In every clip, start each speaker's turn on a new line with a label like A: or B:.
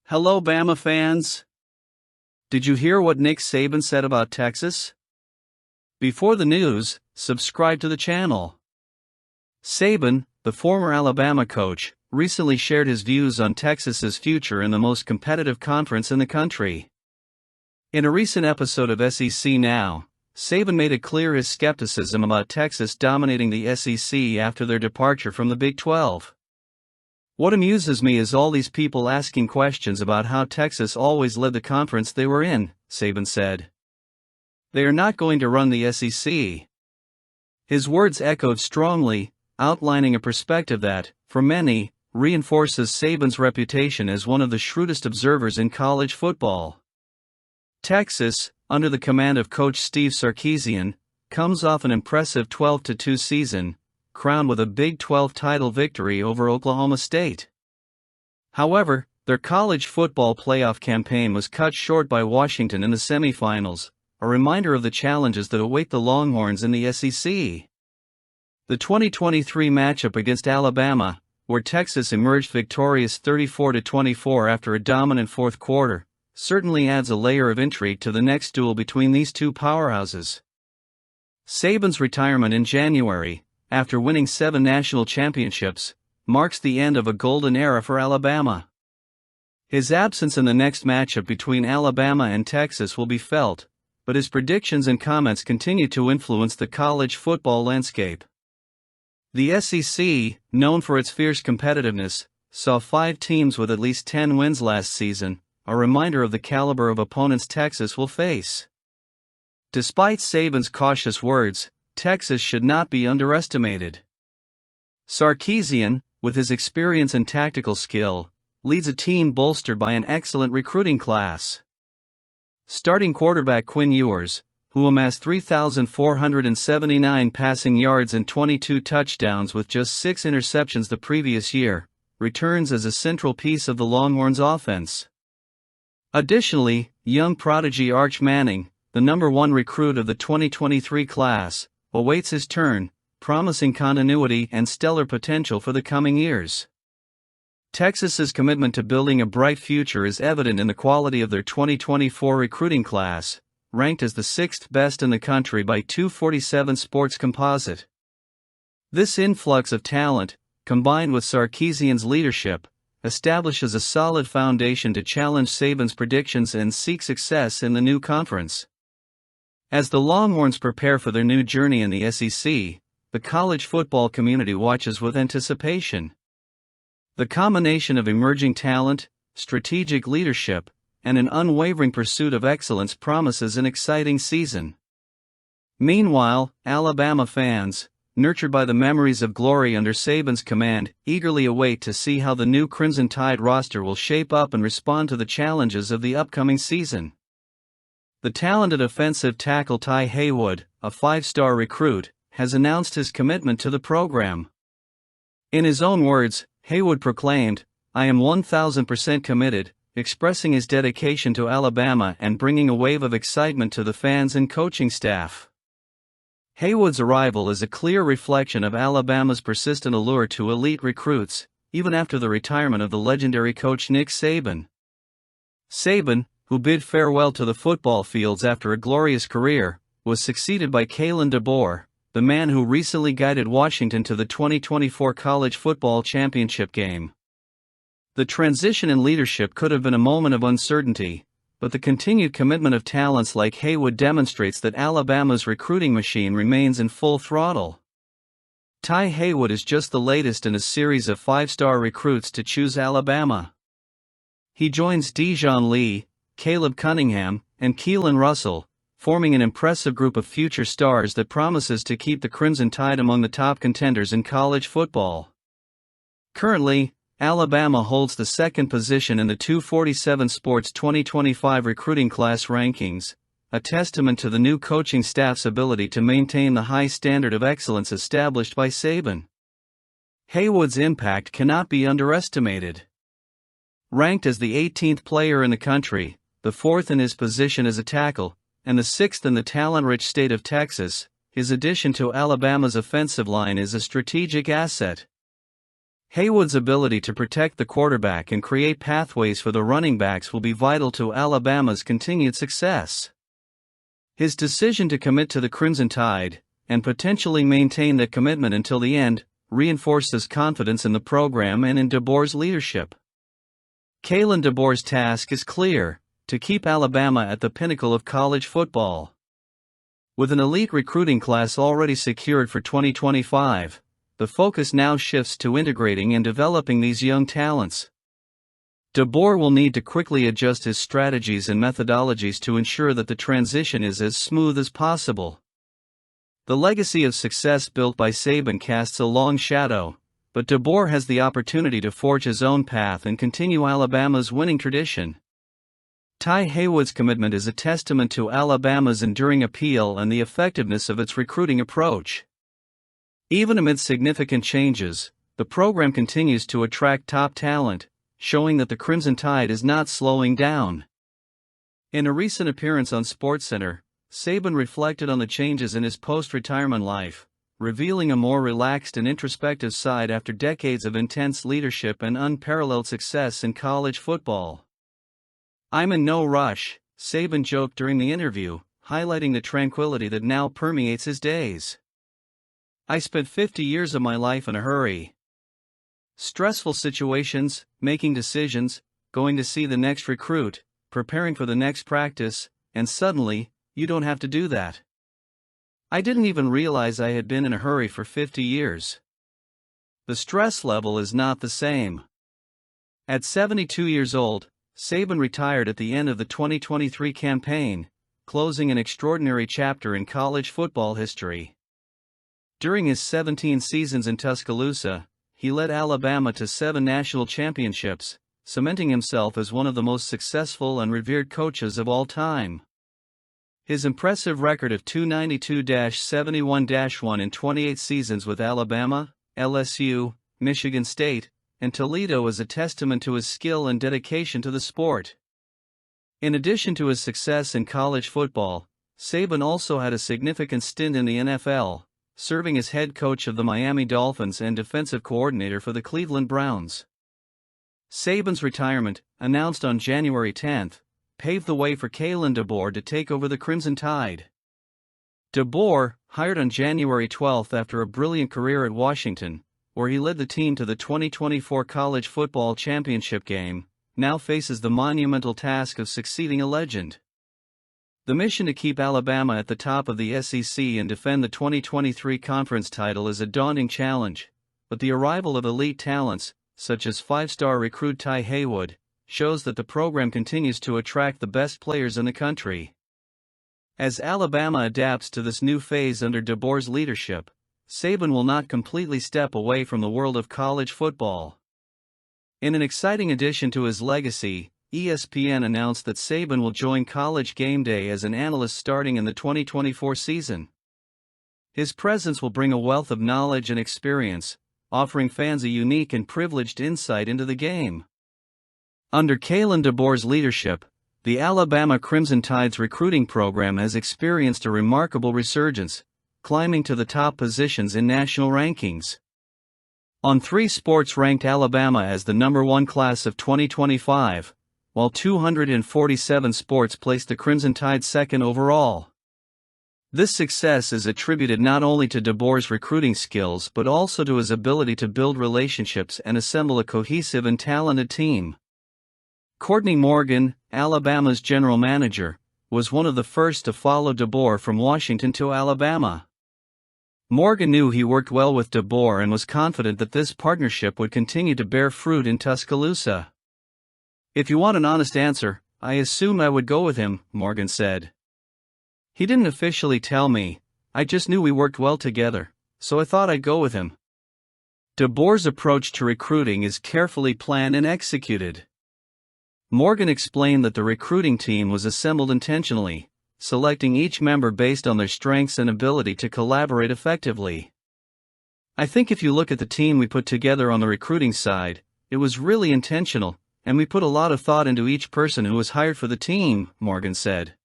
A: Hello, Bama fans. Did you hear what Nick Saban said about Texas? Before the news, subscribe to the channel. Saban, the former Alabama coach, recently shared his views on Texas's future in the most competitive conference in the country. In a recent episode of SEC Now, Saban made it clear his skepticism about Texas dominating the SEC after their departure from the Big 12. What amuses me is all these people asking questions about how Texas always led the conference they were in, Saban said. They are not going to run the SEC. His words echoed strongly, outlining a perspective that, for many, reinforces Saban's reputation as one of the shrewdest observers in college football. Texas, under the command of coach Steve Sarkisian, comes off an impressive 12-2 season, crowned with a Big 12 title victory over Oklahoma State. However, their college football playoff campaign was cut short by Washington in the semifinals, a reminder of the challenges that await the Longhorns in the SEC. The 2023 matchup against Alabama, where Texas emerged victorious 34-24 after a dominant fourth quarter, certainly adds a layer of intrigue to the next duel between these two powerhouses. Saban's retirement in January, after winning 7 national championships, marks the end of a golden era for Alabama. His absence in the next matchup between Alabama and Texas will be felt, but his predictions and comments continue to influence the college football landscape. The SEC, known for its fierce competitiveness, saw 5 teams with at least 10 wins last season, a reminder of the caliber of opponents Texas will face. Despite Saban's cautious words, Texas should not be underestimated. Sarkisian, with his experience and tactical skill, leads a team bolstered by an excellent recruiting class. Starting quarterback Quinn Ewers, who amassed 3,479 passing yards and 22 touchdowns with just 6 interceptions the previous year, returns as a central piece of the Longhorns' offense. Additionally, young prodigy Arch Manning, the number 1 recruit of the 2023 class, awaits his turn, promising continuity and stellar potential for the coming years. Texas's commitment to building a bright future is evident in the quality of their 2024 recruiting class, ranked as the 6th best in the country by 247 Sports Composite. This influx of talent, combined with Sarkisian's leadership, establishes a solid foundation to challenge Saban's predictions and seek success in the new conference. As the Longhorns prepare for their new journey in the SEC, the college football community watches with anticipation. The combination of emerging talent, strategic leadership, and an unwavering pursuit of excellence promises an exciting season. Meanwhile, Alabama fans, nurtured by the memories of glory under Saban's command, eagerly await to see how the new Crimson Tide roster will shape up and respond to the challenges of the upcoming season. The talented offensive tackle Ty Haywood, a 5-star recruit, has announced his commitment to the program. In his own words, Haywood proclaimed, "I am 1,000% committed," expressing his dedication to Alabama and bringing a wave of excitement to the fans and coaching staff. Haywood's arrival is a clear reflection of Alabama's persistent allure to elite recruits, even after the retirement of the legendary coach Nick Saban. Saban, who bid farewell to the football fields after a glorious career, was succeeded by Kalen DeBoer, the man who recently guided Washington to the 2024 college football championship game. The transition in leadership could have been a moment of uncertainty, but the continued commitment of talents like Haywood demonstrates that Alabama's recruiting machine remains in full throttle. Ty Haywood is just the latest in a series of 5-star recruits to choose Alabama. He joins Dijon Lee, Caleb Cunningham, and Keelan Russell, forming an impressive group of future stars that promises to keep the Crimson Tide among the top contenders in college football. Currently, Alabama holds the 2nd position in the 247 Sports 2025 recruiting class rankings, a testament to the new coaching staff's ability to maintain the high standard of excellence established by Saban. Haywood's impact cannot be underestimated. Ranked as the 18th player in the country, the 4th in his position as a tackle, and the 6th in the talent-rich state of Texas, his addition to Alabama's offensive line is a strategic asset. Haywood's ability to protect the quarterback and create pathways for the running backs will be vital to Alabama's continued success. His decision to commit to the Crimson Tide, and potentially maintain that commitment until the end, reinforces confidence in the program and in DeBoer's leadership. Kalen DeBoer's task is clear: to keep Alabama at the pinnacle of college football. With an elite recruiting class already secured for 2025, the focus now shifts to integrating and developing these young talents. DeBoer will need to quickly adjust his strategies and methodologies to ensure that the transition is as smooth as possible. The legacy of success built by Saban casts a long shadow, but DeBoer has the opportunity to forge his own path and continue Alabama's winning tradition. Ty Haywood's commitment is a testament to Alabama's enduring appeal and the effectiveness of its recruiting approach. Even amid significant changes, the program continues to attract top talent, showing that the Crimson Tide is not slowing down. In a recent appearance on SportsCenter, Saban reflected on the changes in his post-retirement life, revealing a more relaxed and introspective side after decades of intense leadership and unparalleled success in college football. "I'm in no rush," Saban joked during the interview, highlighting the tranquility that now permeates his days. "I spent 50 years of my life in a hurry. Stressful situations, making decisions, going to see the next recruit, preparing for the next practice, and suddenly, you don't have to do that. I didn't even realize I had been in a hurry for 50 years. The stress level is not the same." At 72 years old, Saban retired at the end of the 2023 campaign, closing an extraordinary chapter in college football history. During his 17 seasons in Tuscaloosa, he led Alabama to 7 national championships, cementing himself as one of the most successful and revered coaches of all time. His impressive record of 292-71-1 in 28 seasons with Alabama, LSU, Michigan State, and Toledo is a testament to his skill and dedication to the sport. In addition to his success in college football, Saban also had a significant stint in the NFL, serving as head coach of the Miami Dolphins and defensive coordinator for the Cleveland Browns. Saban's retirement, announced on January 10, paved the way for Kalen DeBoer to take over the Crimson Tide. DeBoer, hired on January 12 after a brilliant career at Washington, where he led the team to the 2024 College Football Championship game, now faces the monumental task of succeeding a legend. The mission to keep Alabama at the top of the SEC and defend the 2023 conference title is a daunting challenge, but the arrival of elite talents, such as 5-star recruit Ty Haywood, shows that the program continues to attract the best players in the country. As Alabama adapts to this new phase under DeBoer's leadership, Saban will not completely step away from the world of college football. In an exciting addition to his legacy, ESPN announced that Saban will join College Game Day as an analyst starting in the 2024 season. His presence will bring a wealth of knowledge and experience, offering fans a unique and privileged insight into the game. Under Kalen DeBoer's leadership, the Alabama Crimson Tide's recruiting program has experienced a remarkable resurgence, climbing to the top positions in national rankings. On3 Sports ranked Alabama as the #1 class of 2025, while 247 Sports placed the Crimson Tide second overall. This success is attributed not only to DeBoer's recruiting skills but also to his ability to build relationships and assemble a cohesive and talented team. Courtney Morgan, Alabama's general manager, was one of the first to follow DeBoer from Washington to Alabama. Morgan knew he worked well with DeBoer and was confident that this partnership would continue to bear fruit in Tuscaloosa. "If you want an honest answer, I assumed I would go with him," Morgan said. "He didn't officially tell me, I just knew we worked well together, so I thought I'd go with him." DeBoer's approach to recruiting is carefully planned and executed. Morgan explained that the recruiting team was assembled intentionally, selecting each member based on their strengths and ability to collaborate effectively. "I think if you look at the team we put together on the recruiting side, it was really intentional, and we put a lot of thought into each person who was hired for the team," Morgan said.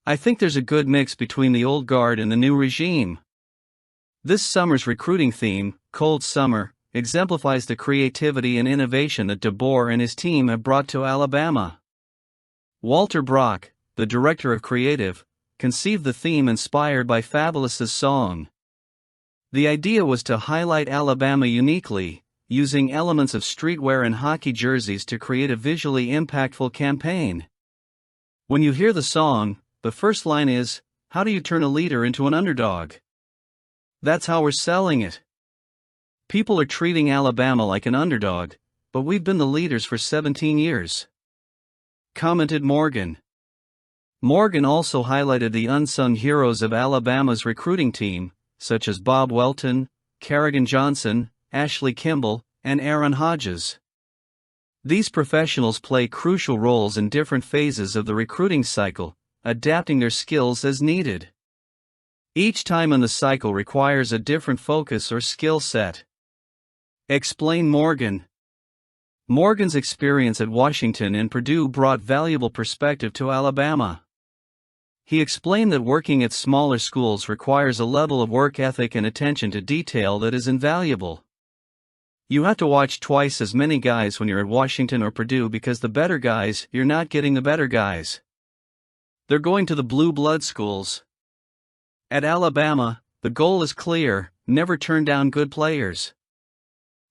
A: "I think there's a good mix between the old guard and the new regime." This summer's recruiting theme, Cold Summer, exemplifies the creativity and innovation that DeBoer and his team have brought to Alabama. Walter Brock, the director of creative, conceived the theme inspired by Fabulous's song. The idea was to highlight Alabama uniquely, using elements of streetwear and hockey jerseys to create a visually impactful campaign. When you hear the song, the first line is, "How do you turn a leader into an underdog?" That's how we're selling it. People are treating Alabama like an underdog, but we've been the leaders for 17 years. Commented Morgan. Morgan also highlighted the unsung heroes of Alabama's recruiting team, such as Bob Welton, Kerrigan Johnson, Ashley Kimball, and Aaron Hodges. These professionals play crucial roles in different phases of the recruiting cycle, adapting their skills as needed. Each time in the cycle requires a different focus or skill set. Explain Morgan. Morgan's experience at Washington and Purdue brought valuable perspective to Alabama. He explained that working at smaller schools requires a level of work ethic and attention to detail that is invaluable. You have to watch twice as many guys when you're at Washington or Purdue because the better guys, you're not getting the better guys. They're going to the blue blood schools. At Alabama, the goal is clear: never turn down good players.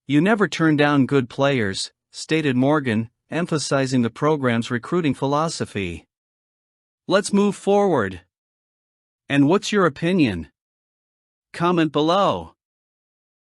A: You never turn down good players, stated Morgan, emphasizing the program's recruiting philosophy. Let's move forward. And what's your opinion? Comment below.